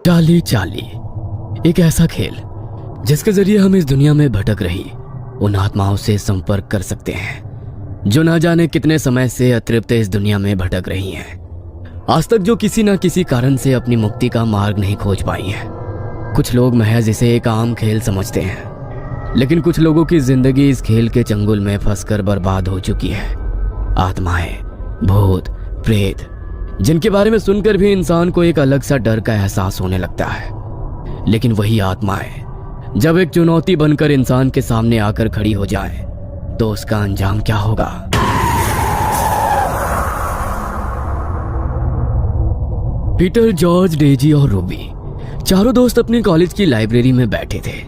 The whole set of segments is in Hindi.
चाली चाली एक ऐसा खेल जिसके जरिए हम इस दुनिया में भटक रही उन आत्माओं से संपर्क कर सकते हैं जो ना जाने कितने समय से अतृप्त इस दुनिया में भटक रही हैं। आज तक जो किसी ना किसी कारण से अपनी मुक्ति का मार्ग नहीं खोज पाई हैं। कुछ लोग महज इसे एक आम खेल समझते हैं, लेकिन कुछ लोगों की जिंदगी इस खेल के चंगुल में फंसकर बर्बाद हो चुकी है। आत्माएं, भूत, प्रेत, जिनके बारे में सुनकर भी इंसान को एक अलग सा डर का एहसास होने लगता है। लेकिन वही आत्माएं जब एक चुनौती बनकर इंसान के सामने आकर खड़ी हो जाए तो उसका अंजाम क्या होगा? पीटर, जॉर्ज, डेजी और रूबी चारों दोस्त अपनी कॉलेज की लाइब्रेरी में बैठे थे।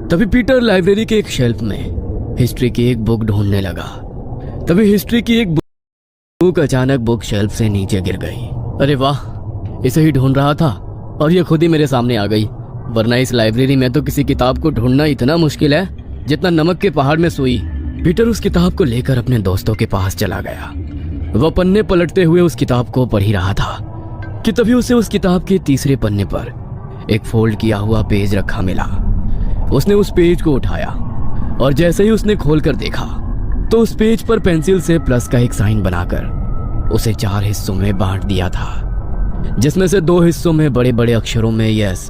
तभी पीटर लाइब्रेरी के एक शेल्फ में हिस्ट्री की एक बुक ढूंढने लगा। तभी हिस्ट्री की एक बुक अचानक बुक शेल्फ से नीचे गिर गई। अरे वाह, इसे ही ढूंढ रहा था और ये खुद ही मेरे सामने आ गई। वरना इस लाइब्रेरी में तो किसी किताब को ढूंढना इतना मुश्किल है जितना नमक के पहाड़ में सुई। पीटर उस किताब को लेकर अपने दोस्तों के पास चला गया। वह पन्ने पलटते हुए उस किताब को पढ़ ही रहा था कि तभी उसे उस किताब के तीसरे पन्ने पर एक फोल्ड किया हुआ पेज रखा मिला। उसने उस पेज को उठाया और जैसे ही उसने खोलकर देखा तो उस पेज पर पेंसिल से प्लस का एक साइन बनाकर उसे 4 हिस्सों में बांट दिया था, जिसमें से 2 हिस्सों में बड़े बड़े अक्षरों में यस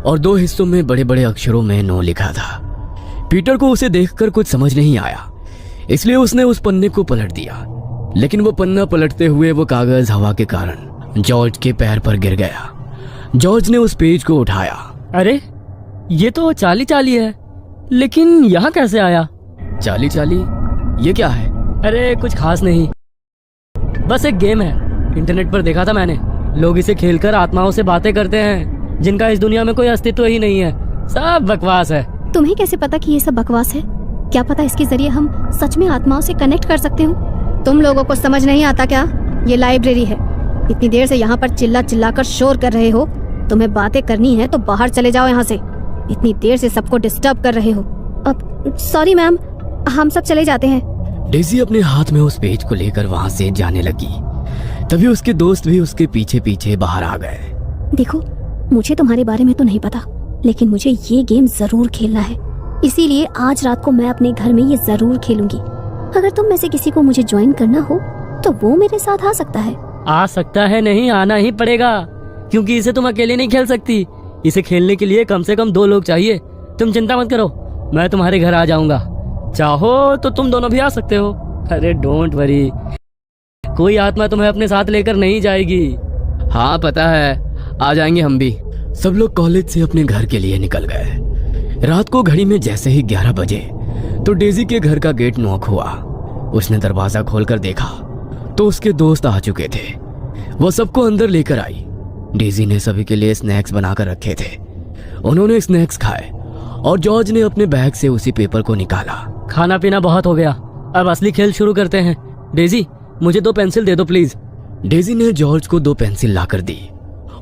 और 2 हिस्सों में बड़े बड़े अक्षरों में नो लिखा था। पीटर को उसे देखकर कुछ समझ नहीं आया, इसलिए उसने उस पन्ने को पलट दिया। लेकिन वो पन्ना पलटते हुए वो कागज हवा के कारण जॉर्ज के पैर पर गिर गया। जॉर्ज ने उस पेज को उठाया। अरे ये तो चाली चाली है, लेकिन यहाँ कैसे आया? चाली चाली ये क्या है? अरे कुछ खास नहीं, बस एक गेम है। इंटरनेट पर देखा था मैंने। लोग इसे खेलकर आत्माओं से बातें करते हैं जिनका इस दुनिया में कोई अस्तित्व ही नहीं है। सब बकवास है। तुम्हें कैसे पता कि ये सब बकवास है? क्या पता इसके जरिए हम सच में आत्माओं से कनेक्ट कर सकते हो। तुम लोगों को समझ नहीं आता क्या? ये लाइब्रेरी है। इतनी देर से यहाँ पर चिल्ला चिल्ला कर शोर कर रहे हो। तुम्हें बातें करनी है तो बाहर चले जाओ यहाँ से। इतनी देर से सबको डिस्टर्ब कर रहे हो। अब सॉरी मैम, हम सब चले जाते हैं। डेजी अपने हाथ में उस पेज को लेकर वहाँ से जाने लगी। तभी उसके दोस्त भी उसके पीछे पीछे बाहर आ गए। देखो, मुझे तुम्हारे बारे में तो नहीं पता, लेकिन मुझे ये गेम जरूर खेलना है। इसीलिए आज रात को मैं अपने घर में ये जरूर खेलूंगी। अगर तुम में से किसी को मुझे ज्वाइन करना हो तो वो मेरे साथ आ सकता है। आ सकता है नहीं, आना ही पड़ेगा, क्योंकि इसे तुम अकेले नहीं खेल सकती। इसे खेलने के लिए कम से कम 2 लोग चाहिए। तुम चिंता मत करो, मैं तुम्हारे घर आ जाऊंगा। चाहो तो तुम दोनों भी आ सकते हो। अरे डोंट वरी, कोई आत्मा तुम्हें अपने साथ लेकर नहीं जाएगी। हाँ पता है, आ जाएंगे हम भी। सब लोग कॉलेज से अपने घर के लिए निकल गए। रात को घड़ी में जैसे ही 11 बजे तो डेजी के घर का गेट नॉक हुआ। उसने दरवाजा खोलकर देखा तो उसके दोस्त आ चुके थे। वो सबको अंदर लेकर आई। डेजी ने सभी के लिए स्नैक्स बनाकर रखे थे। उन्होंने स्नैक्स खाए और जॉर्ज ने अपने बैग से उसी पेपर को निकाला। खाना पीना बहुत हो गया, अब असली खेल शुरू करते हैं। डेजी, मुझे 2 पेंसिल दे दो प्लीज। डेजी ने जॉर्ज को 2 पेंसिल लाकर दी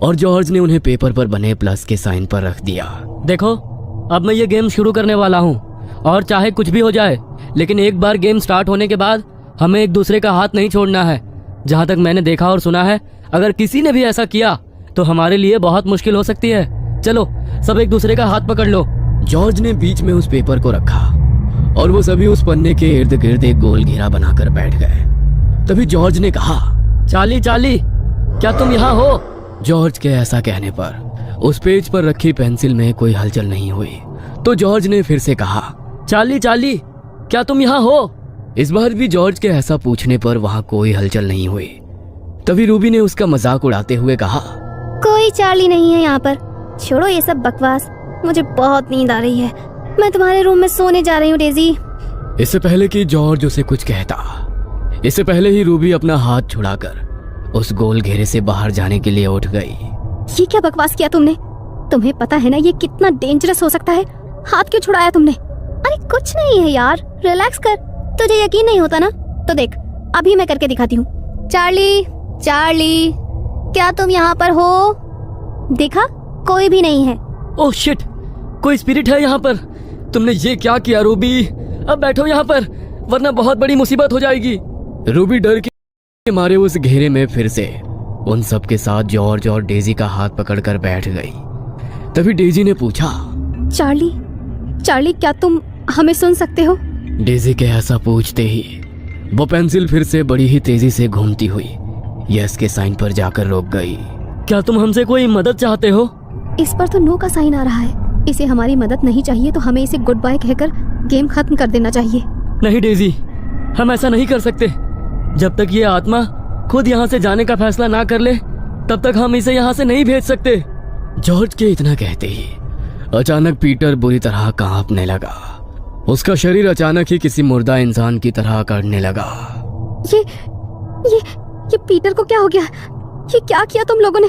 और जॉर्ज ने उन्हें पेपर पर बने प्लस के साइन पर रख दिया। देखो, अब मैं ये गेम शुरू करने वाला हूँ और चाहे कुछ भी हो जाए, लेकिन एक बार गेम स्टार्ट होने के बाद हमें एक दूसरे का हाथ नहीं छोड़ना है। जहाँ तक मैंने देखा और सुना है, अगर किसी ने भी ऐसा किया तो हमारे लिए बहुत मुश्किल हो सकती है। चलो सब एक दूसरे का हाथ पकड़ लो। जॉर्ज ने बीच में उस पेपर को रखा और वो सभी उस पन्ने के इर्द गिर्द एक गोल घेरा बनाकर बैठ गए। तभी जॉर्ज ने कहा, चाली चाली, क्या तुम यहाँ हो? जॉर्ज के ऐसा कहने पर उस पेज पर रखी पेंसिल में कोई हलचल नहीं हुई। तो जॉर्ज ने फिर से कहा, चाली चाली, क्या तुम यहाँ हो? इस बार भी जॉर्ज के ऐसा पूछने पर वहाँ कोई हलचल नहीं हुई। तभी रूबी ने उसका मजाक उड़ाते हुए कहा, कोई चार्ली नहीं है यहाँ पर। छोड़ो ये सब बकवास, मुझे बहुत नींद आ रही है। मैं तुम्हारे रूम में सोने जा रही हूँ डेजी। इससे पहले कि जॉर्ज उसे कुछ कहता, इससे पहले ही रूबी अपना हाथ छुड़ाकर उस गोल घेरे से बाहर जाने के लिए उठ गई। ये क्या बकवास किया तुमने? तुम्हें पता है ना ये कितना डेंजरस हो सकता है। हाथ क्यों छुड़ाया तुमने? अरे कुछ नहीं है यार, रिलैक्स कर। तुझे यकीन नहीं होता ना? तो देख, अभी मैं करके दिखाती हूँ। चार्ली, चार्ली, क्या तुम यहाँ पर हो? देखा, कोई भी नहीं है। ओह शिट, कोई स्पिरिट है यहाँ पर। तुमने ये क्या किया रूबी? अब बैठो यहाँ पर, वरना बहुत बड़ी मुसीबत हो जाएगी। रूबी डर के मारे उस घेरे में फिर से उन सब के साथ जॉर्ज और डेजी का हाथ पकड़कर बैठ गई। तभी डेजी ने पूछा। चार्ली, चार्ली क्या तुम हमें सुन सकते हो? डेजी के ऐसा पूछते ही वो पेंसिल फिर से बड़ी ही तेजी से घूमती हुई यस के साइन पर जाकर रुक गई। क्या तुम हमसे कोई मदद चाहते हो? इस पर तो नो का साइन आ रहा है। इसे हमारी मदद नहीं चाहिए तो हमें इसे गुड बाय कहकर गेम खत्म कर देना चाहिए। नहीं डेजी, हम ऐसा नहीं कर सकते। जब तक ये आत्मा खुद यहाँ से जाने का फैसला ना कर ले तब तक हम इसे यहाँ से नहीं भेज सकते। जॉर्ज के इतना कहते ही अचानक पीटर बुरी तरह कांपने लगा। उसका शरीर अचानक ही किसी मुर्दा इंसान की तरह काटने लगा। ये पीटर को क्या हो गया? ये क्या किया तुम लोगों ने?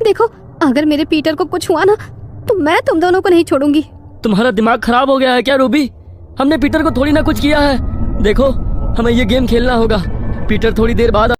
देखो, अगर मेरे पीटर को कुछ हुआ ना तो मैं तुम दोनों को नहीं छोड़ूंगी। तुम्हारा दिमाग खराब हो गया है क्या रूबी? हमने पीटर को थोड़ी ना कुछ किया है। देखो, हमें ये गेम खेलना होगा। पीटर थोड़ी देर बाद